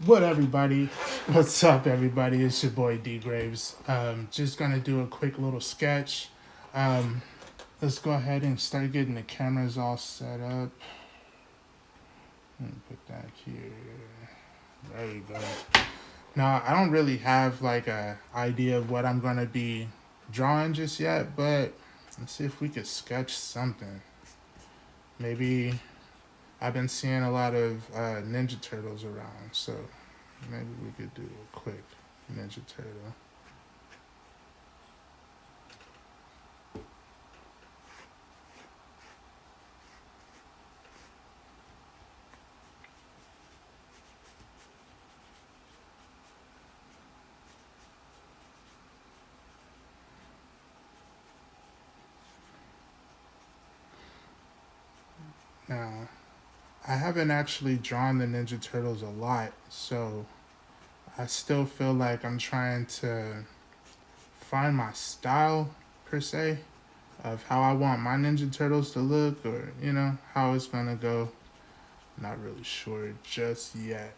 What everybody? What's up, everybody? It's your boy D Graves. Just gonna do a quick little sketch. Um, let's go ahead and start getting the cameras all set up. Let me put that here. There you go. Now I don't really have like a idea of what I'm gonna be drawing just yet, but let's see if we could sketch something. Maybe I've been seeing a lot of Ninja Turtles around, so maybe we could do a quick Ninja Turtle. Now, I haven't actually drawn the Ninja Turtles a lot, so I still feel like I'm trying to find my style, per se, of how I want my Ninja Turtles to look, or, how it's gonna go. Not really sure just yet.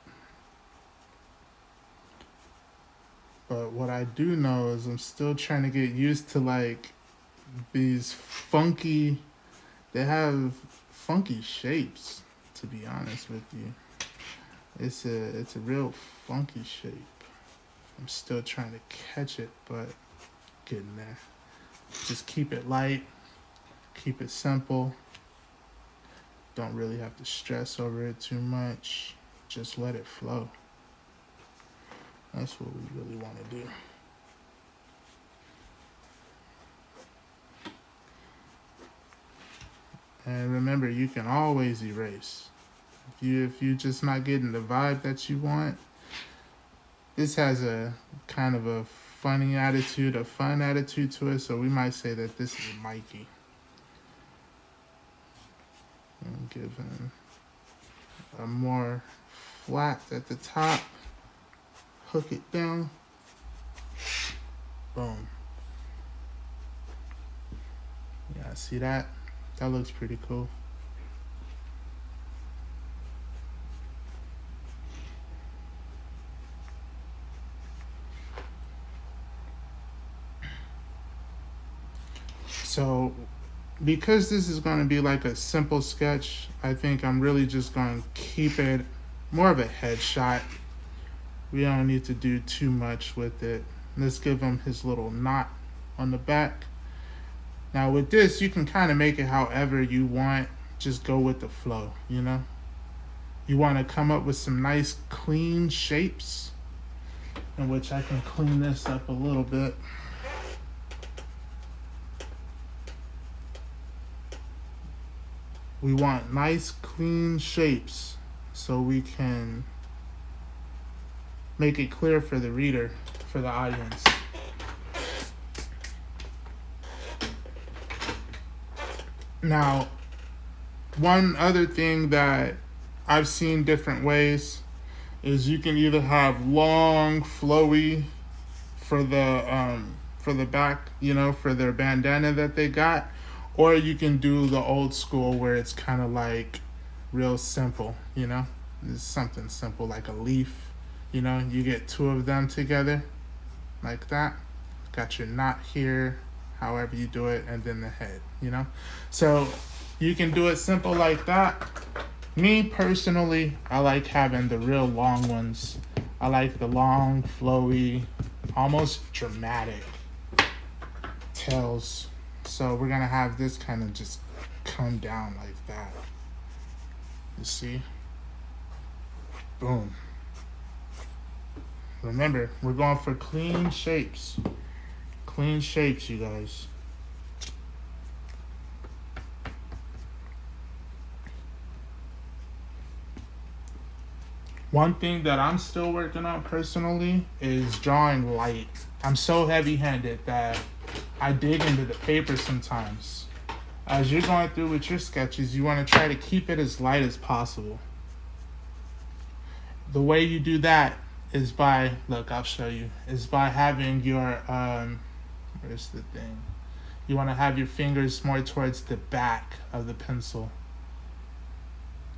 But what I do know is I'm still trying to get used to like these funky, they have funky shapes, to be honest with you. It's a real funky shape. I'm still trying to catch it, but getting there. Just keep it light, keep it simple. Don't really have to stress over it too much. Just let it flow. That's what we really want to do. And remember, you can always erase. If you just not getting the vibe that you want, this has a kind of a funny attitude, a fun attitude to it. So we might say that this is Mikey. And give him a more flat at the top. Hook it down. Boom. Yeah, see that? That looks pretty cool. So, because this is going to be like a simple sketch, I think I'm really just going to keep it more of a headshot. We don't need to do too much with it. Let's give him his little knot on the back. Now with this, you can kind of make it however you want. Just go with the flow, You want to come up with some nice clean shapes, in which I can clean this up a little bit. We want nice clean shapes so we can make it clear for the reader, for the audience. Now, one other thing that I've seen different ways is you can either have long, flowy for the back, for their bandana that they got, or you can do the old school where it's kind of like real simple, It's something simple like a leaf, You get two of them together like that. Got your knot here, however you do it, and then the head, So you can do it simple like that. Me personally, I like having the real long ones. I like the long, flowy, almost dramatic tails. So we're gonna have this kind of just come down like that. You see? Boom. Remember, we're going for clean shapes. Clean shapes, you guys. One thing that I'm still working on personally is drawing light. I'm so heavy-handed that I dig into the paper sometimes. As you're going through with your sketches, you want to try to keep it as light as possible. The way you do that is by, look, I'll show you, is by having your, where's the thing? You want to have your fingers more towards the back of the pencil.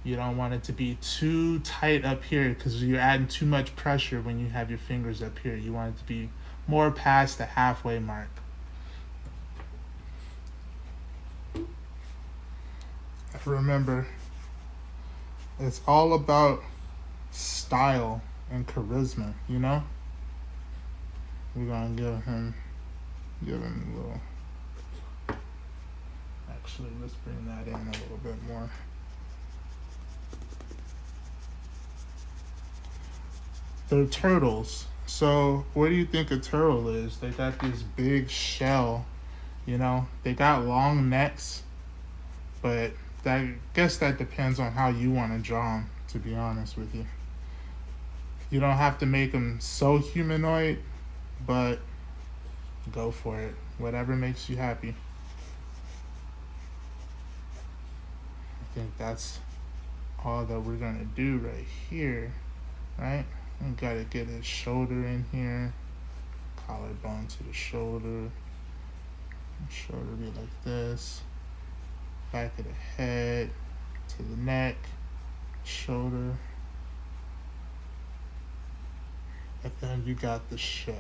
You don't want it to be too tight up here because you're adding too much pressure when you have your fingers up here. You want it to be more past the halfway mark. Remember, it's all about style and charisma, you know? We're gonna give him a little. Actually, let's bring that in a little bit more. They're turtles. So, what do you think a turtle is? They got this big shell, you know? They got long necks, but I guess that depends on how you want to draw them, to be honest with you. You don't have to make them so humanoid, but go for it. Whatever makes you happy. I think that's all that we're gonna do right here, right? We gotta get his shoulder in here, collarbone to the shoulder, shoulder be like this, back of the head to the neck, shoulder, and then you got the shell.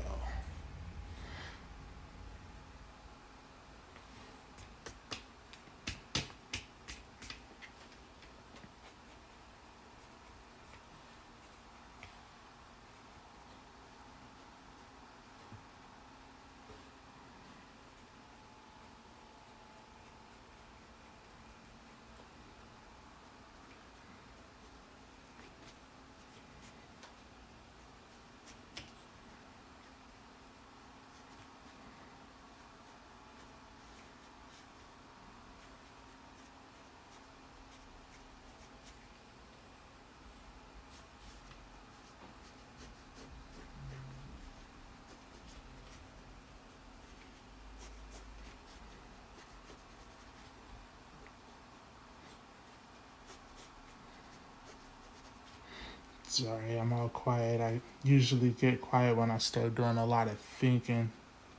Sorry, I'm all quiet. I usually get quiet when I start doing a lot of thinking.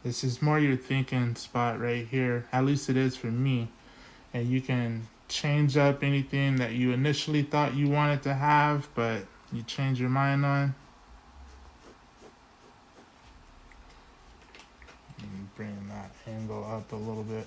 This is more your thinking spot right here. At least it is for me. And you can change up anything that you initially thought you wanted to have, but you change your mind on. And bring that angle up a little bit.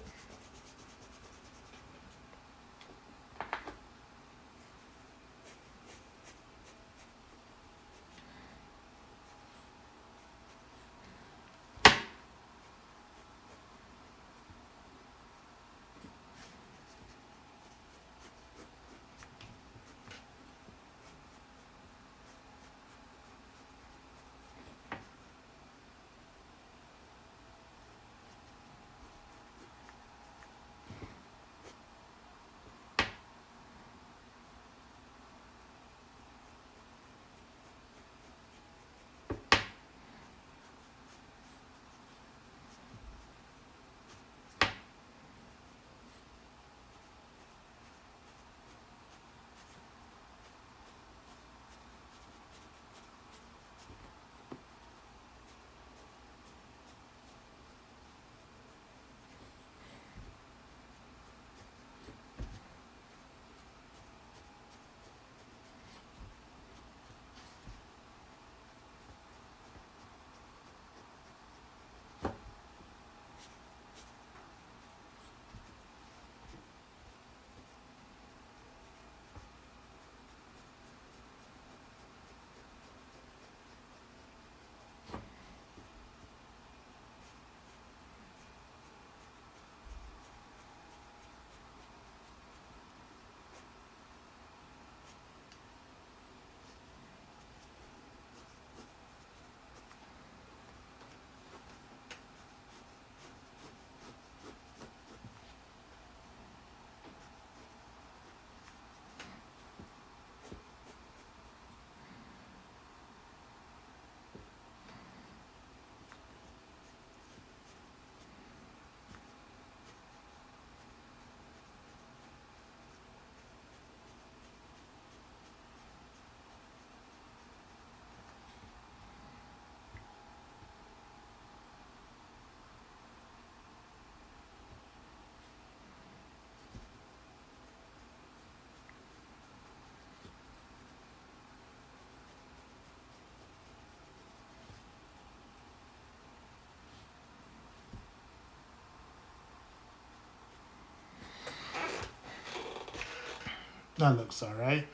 That looks all right,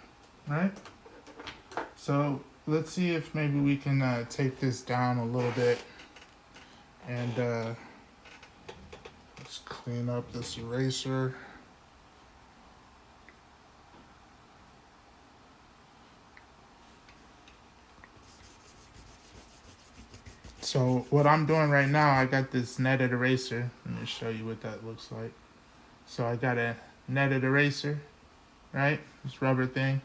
right? So let's see if maybe we can take this down a little bit and let's clean up this eraser. So what I'm doing right now, I got this netted eraser. Let me show you what that looks like. So I got a netted eraser, right? This rubber thing.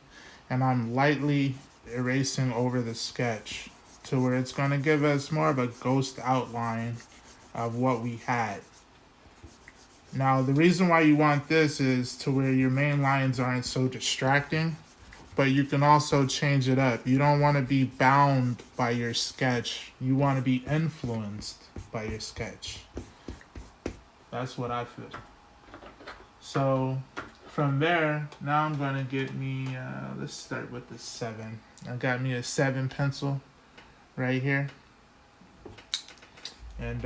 And I'm lightly erasing over the sketch to where it's going to give us more of a ghost outline of what we had. Now, the reason why you want this is to where your main lines aren't so distracting, but you can also change it up. You don't want to be bound by your sketch. You want to be influenced by your sketch. That's what I feel. So from there, now I'm going to get me, let's start with the 7. I got me a 7 pencil right here. And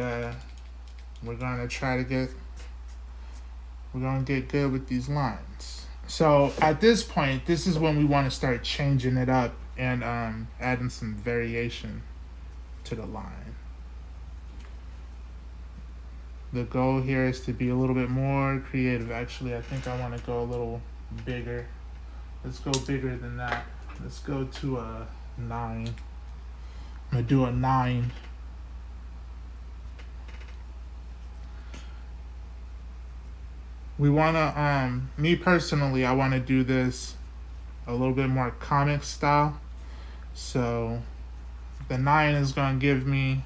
we're going to try to get, we're going to get good with these lines. So at this point, this is when we want to start changing it up and adding some variation to the line. The goal here is to be a little bit more creative. Actually, I think I want to go a little bigger. Let's go bigger than that. Let's go to a 9. I'm going to do a 9. We want to, me personally, I want to do this a little bit more comic style. So the 9 is going to give me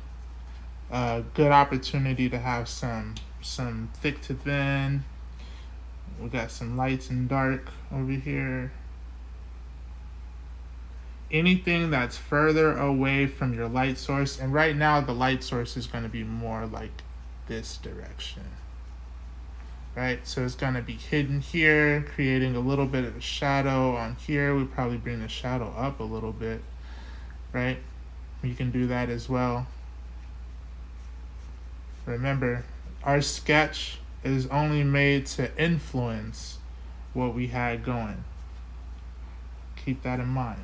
a good opportunity to have some thick to thin. We got some lights and dark over here. Anything that's further away from your light source, and right now the light source is going to be more like this direction. Right, so it's going to be hidden here, creating a little bit of a shadow on here. We probably bring the shadow up a little bit, right? You can do that as well. Remember, our sketch is only made to influence what we had going. Keep that in mind.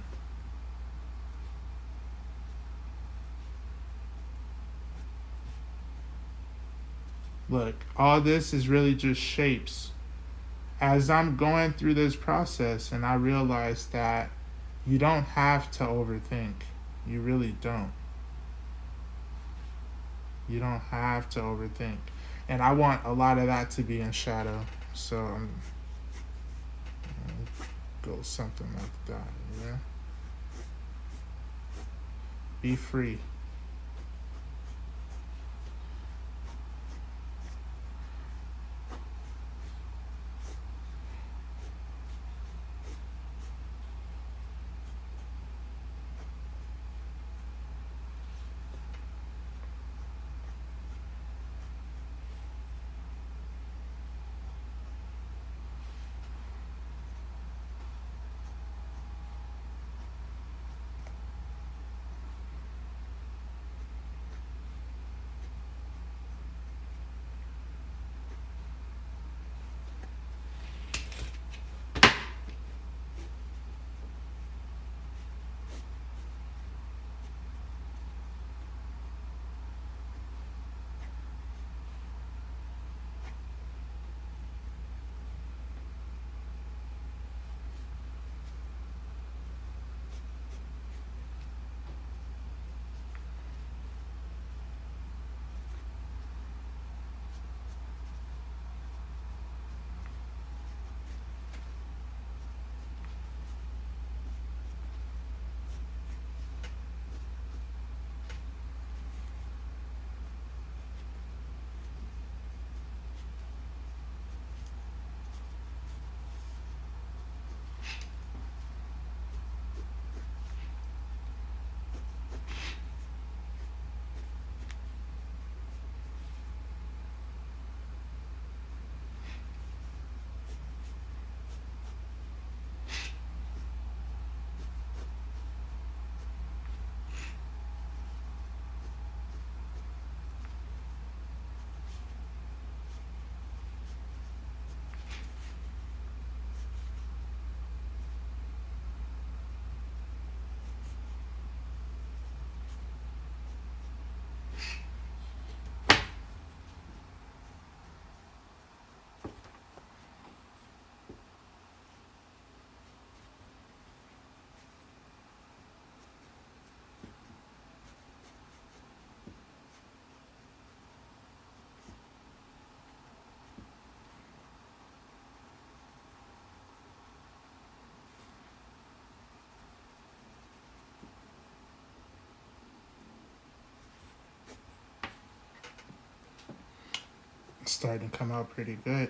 Look, all this is really just shapes. As I'm going through this process and I realize that you don't have to overthink. You really don't. You don't have to overthink. And I want a lot of that to be in shadow. So I'm go something like that, yeah? Be free. It's starting to come out pretty good.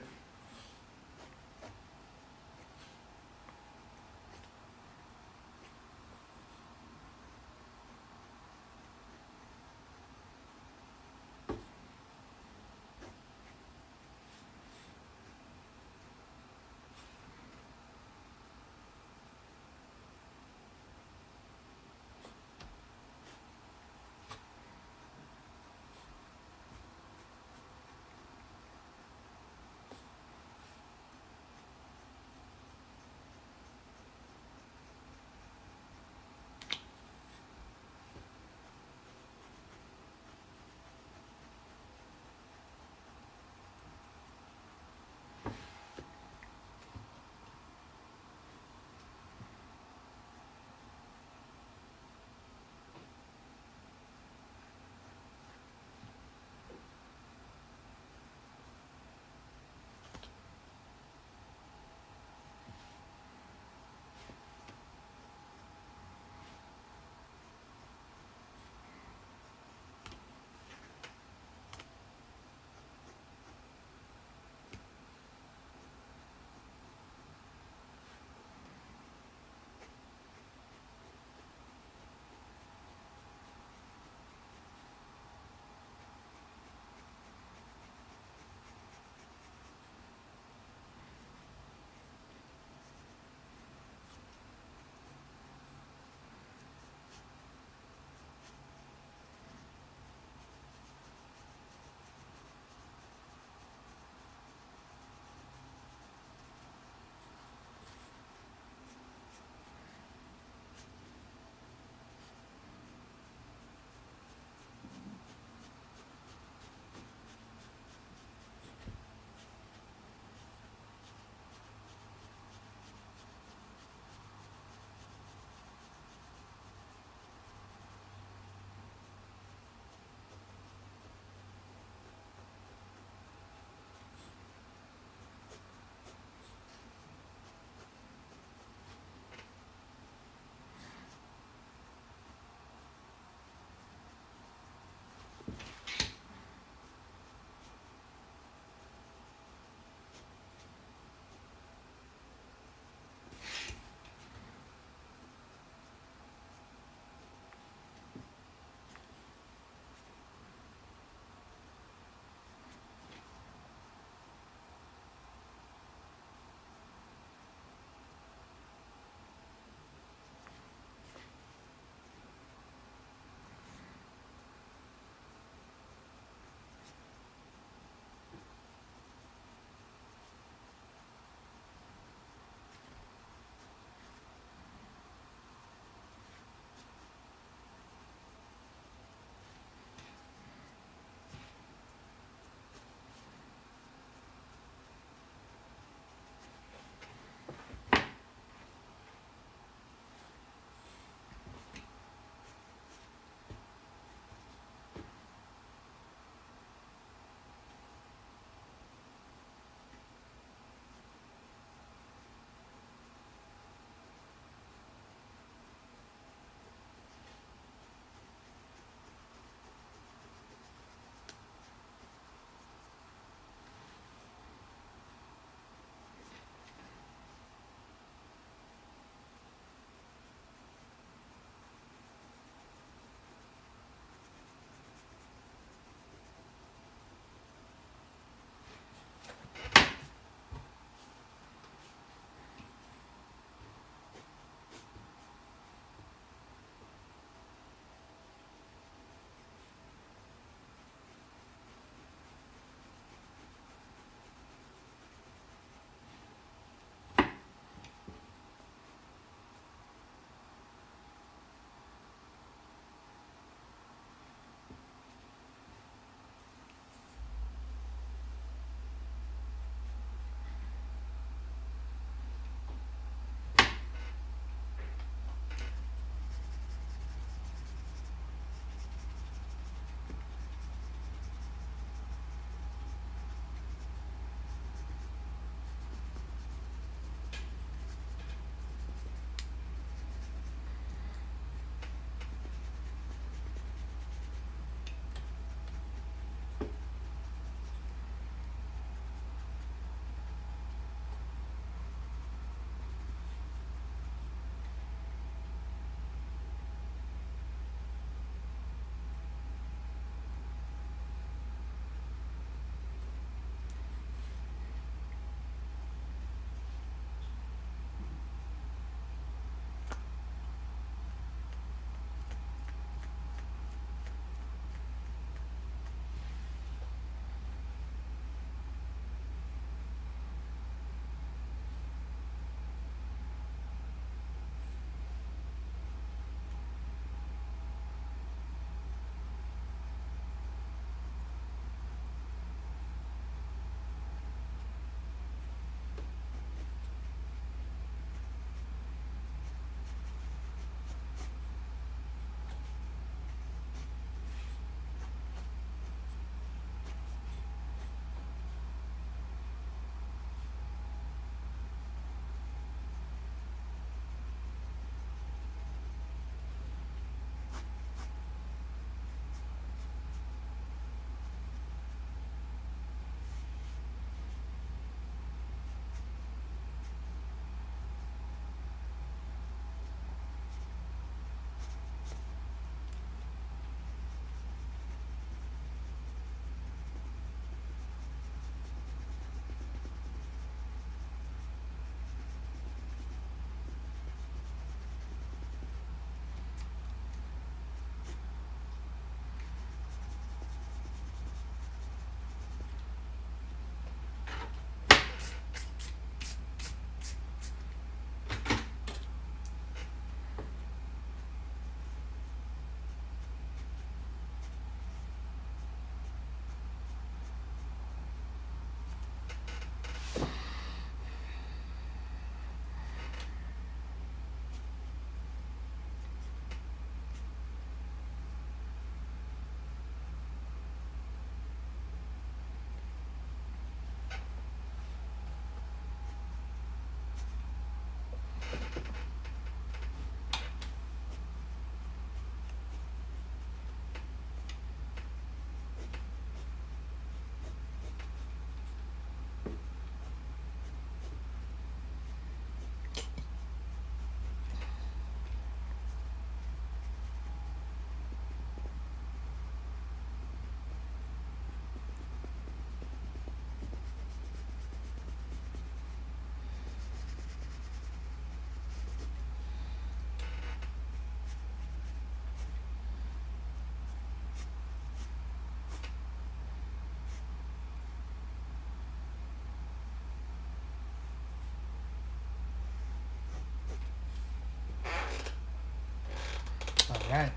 Alright.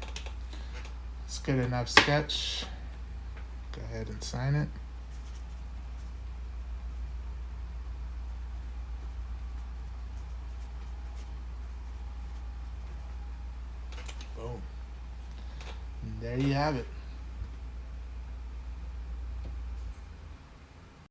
It's good enough sketch. Go ahead and sign it. Boom. And there you have it.